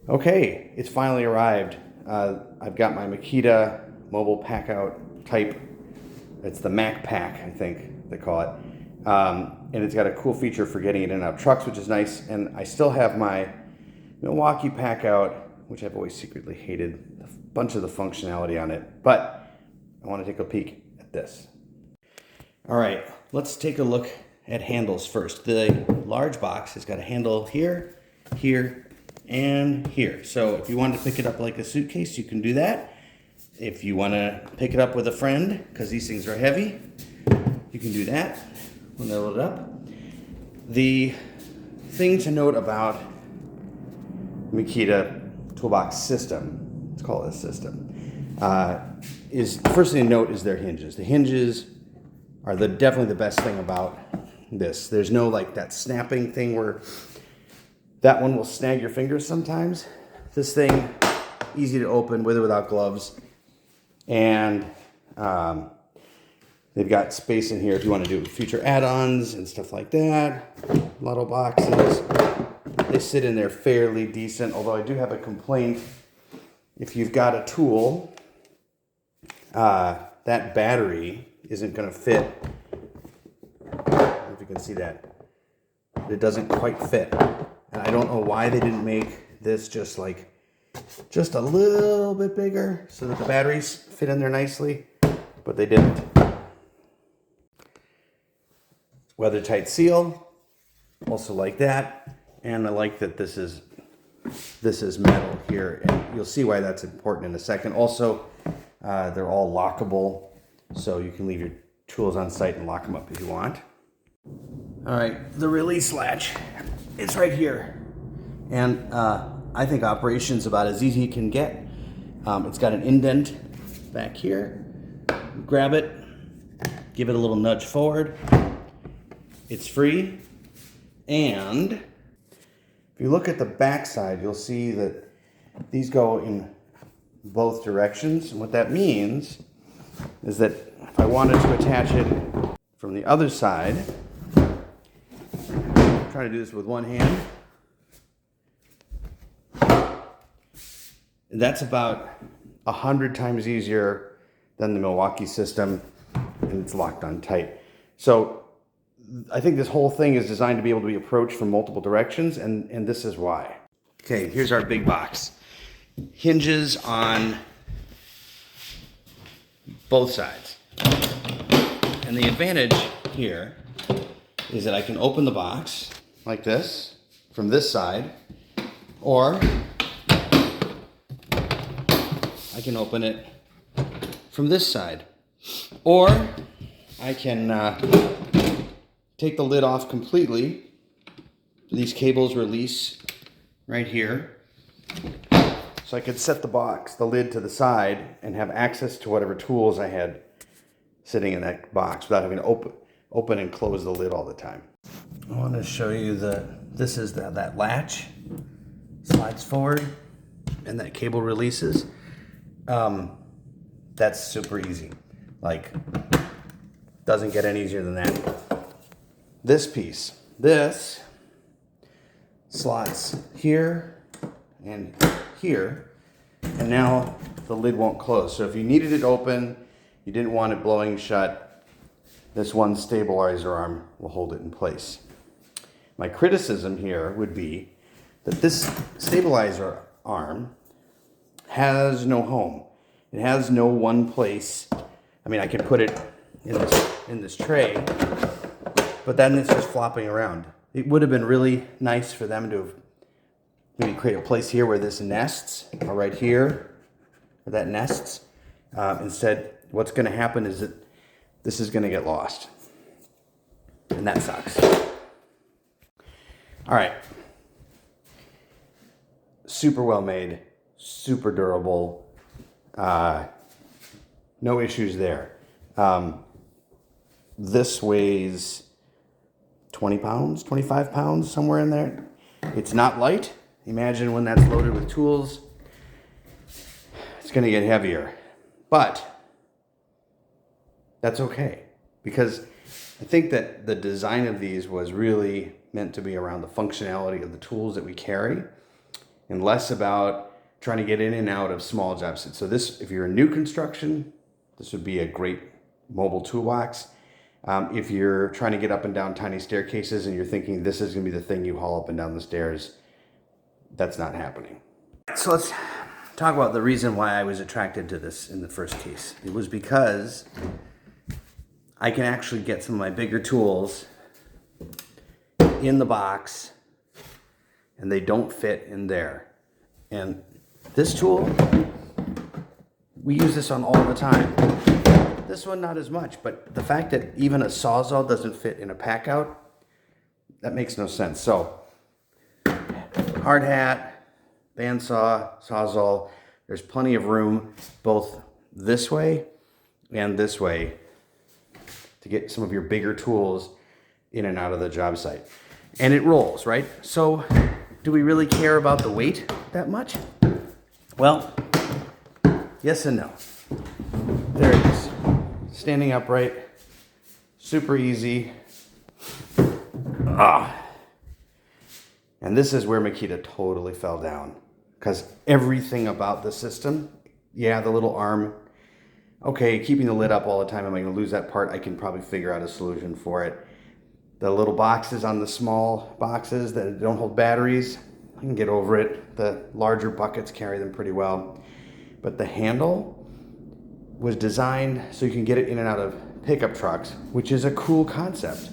Okay, it's finally arrived. I've got my Makita mobile Packout type. It's the MakTrak, I think they call it. And it's got a cool feature for getting it in and out of trucks, which is nice. And I still have my Milwaukee Packout, which I've always secretly hated a bunch of the functionality on it. But I want to take a peek at this. All right, let's take a look at handles first. The large box has got a handle here, here, and here. So if you want to pick it up like a suitcase, you can do that. If you want to pick it up with a friend, because these things are heavy, you can do that when they're loaded up. The thing to note about Makita toolbox system, let's call it a system, is the first thing to note is their hinges. The hinges are definitely the best thing about this. There's no like that snapping thing where that one will snag your fingers sometimes. This thing, easy to open with or without gloves. And they've got space in here if you want to do future add-ons and stuff like that. Lotto boxes. They sit in there fairly decent, although I do have a complaint. If you've got a tool, that battery isn't going to fit. I don't know if you can see that. It doesn't quite fit. And I don't know why they didn't make this just a little bit bigger so that the batteries fit in there nicely, but they didn't. Weather tight seal, also like that. And I like that this is metal here, and you'll see why that's important in a second. Also, they're all lockable, so you can leave your tools on site and lock them up if you want. All right, the release latch is right here. And I think operation's about as easy as it can get. It's got an indent back here. Grab it, give it a little nudge forward. It's free. And if you look at the back side, you'll see that these go in both directions. And what that means is that if I wanted to attach it from the other side, I'm trying to do this with one hand. That's about 100 times easier than the Milwaukee system, and it's locked on tight. So I think this whole thing is designed to be able to be approached from multiple directions, and this is why. Okay, here's our big box. Hinges on both sides. And the advantage here is that I can open the box like this from this side, or I can open it from this side, or I can take the lid off completely. These cables release right here, so I could set the lid to the side, and have access to whatever tools I had sitting in that box without having to open and close the lid all the time. I want to show you this is that latch slides forward, and that cable releases. That's super easy. Doesn't get any easier than that. This piece, this slots here and here, and now the lid won't close. So if you needed it open, you didn't want it blowing shut, this one stabilizer arm will hold it in place. My criticism here would be that this stabilizer arm has no home. It has no one place. I mean, I can put it in this tray, but then it's just flopping around. It would have been really nice for them to maybe create a place here where this nests, or right here where that nests. Instead, what's going to happen is that this is going to get lost, and that sucks. All right, super well made, super durable. No issues there. This weighs 20 pounds, 25 pounds, somewhere in there. It's not light. Imagine when that's loaded with tools, it's going to get heavier. But that's okay, because I think that the design of these was really meant to be around the functionality of the tools that we carry. and less about trying to get in and out of small job sites. So this, if you're in new construction, this would be a great mobile toolbox. If you're trying to get up and down tiny staircases and you're thinking this is going to be the thing you haul up and down the stairs, that's not happening. So let's talk about the reason why I was attracted to this in the first case. It was because I can actually get some of my bigger tools in the box and they don't fit in there. And this tool, we use this on all the time. This one, not as much, but the fact that even a Sawzall doesn't fit in a Packout, that makes no sense. So, hard hat, bandsaw, Sawzall, there's plenty of room both this way and this way to get some of your bigger tools in and out of the job site. And it rolls, right? So, do we really care about the weight that much? Well, yes and no. There it is. Standing upright, super easy. And this is where Makita totally fell down, because everything about the system, yeah, the little arm, okay, keeping the lid up all the time, am I going to lose that part? I can probably figure out a solution for it. The little boxes on the small boxes that don't hold batteries, I can get over it. The larger buckets carry them pretty well. But the handle was designed so you can get it in and out of pickup trucks, which is a cool concept.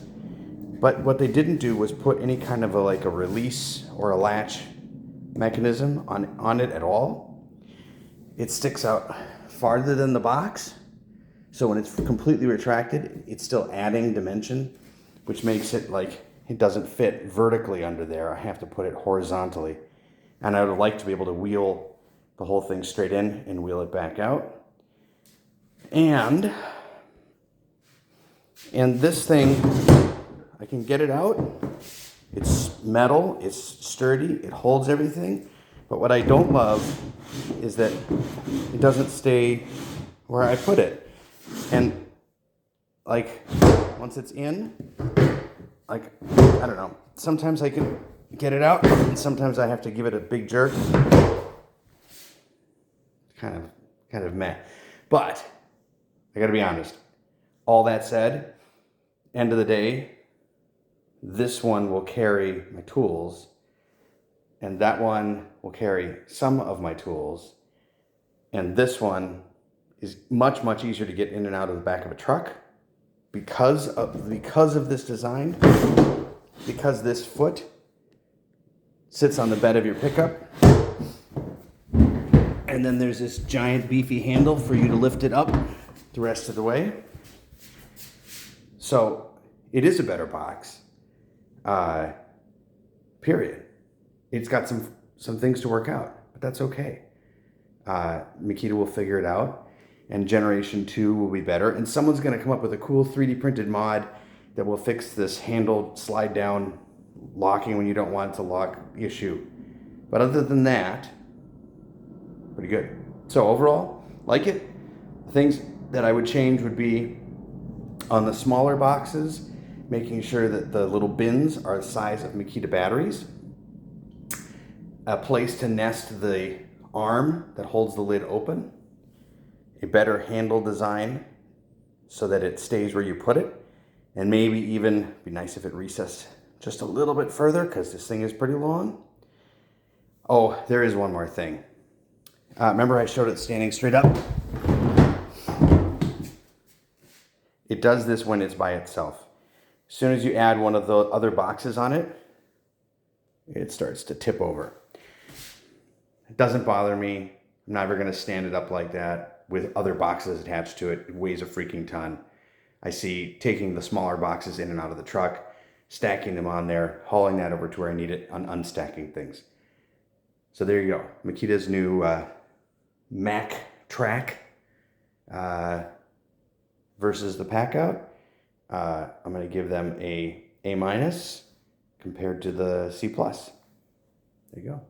But what they didn't do was put any kind of a release or a latch mechanism on it at all. It sticks out farther than the box. So when it's completely retracted, it's still adding dimension, which makes it like it doesn't fit vertically under there. I have to put it horizontally. And I would like to be able to wheel the whole thing straight in and wheel it back out. And this thing, I can get it out. It's metal, it's sturdy, it holds everything. But what I don't love is that it doesn't stay where I put it. And once it's in, I don't know. Sometimes I can get it out, and sometimes I have to give it a big jerk. Kind of meh. But I gotta be honest. All that said, end of the day, this one will carry my tools, and that one will carry some of my tools, and this one is much, much easier to get in and out of the back of a truck because of this design, because this foot sits on the bed of your pickup, and then there's this giant beefy handle for you to lift it up the rest of the way. So it is a better box, period. It's got some things to work out, but that's okay. Makita will figure it out, and generation 2 will be better, and someone's going to come up with a cool 3D printed mod that will fix this handle slide down locking when you don't want it to lock issue. But other than that, pretty good. So overall, like it. Things that I would change would be on the smaller boxes, making sure that the little bins are the size of Makita batteries, a place to nest the arm that holds the lid open, a better handle design so that it stays where you put it, and maybe even be nice if it recessed just a little bit further because this thing is pretty long. Oh, there is one more thing. Remember I showed it standing straight up? It does this when it's by itself. As soon as you add one of the other boxes on it, it starts to tip over. It doesn't bother me. I'm never going to stand it up like that with other boxes attached to it. It weighs a freaking ton. I see taking the smaller boxes in and out of the truck, stacking them on there, hauling that over to where I need it, unstacking things. So there you go. Makita's new MakTrak versus the Packout. I'm going to give them a A- compared to the C+. There you go.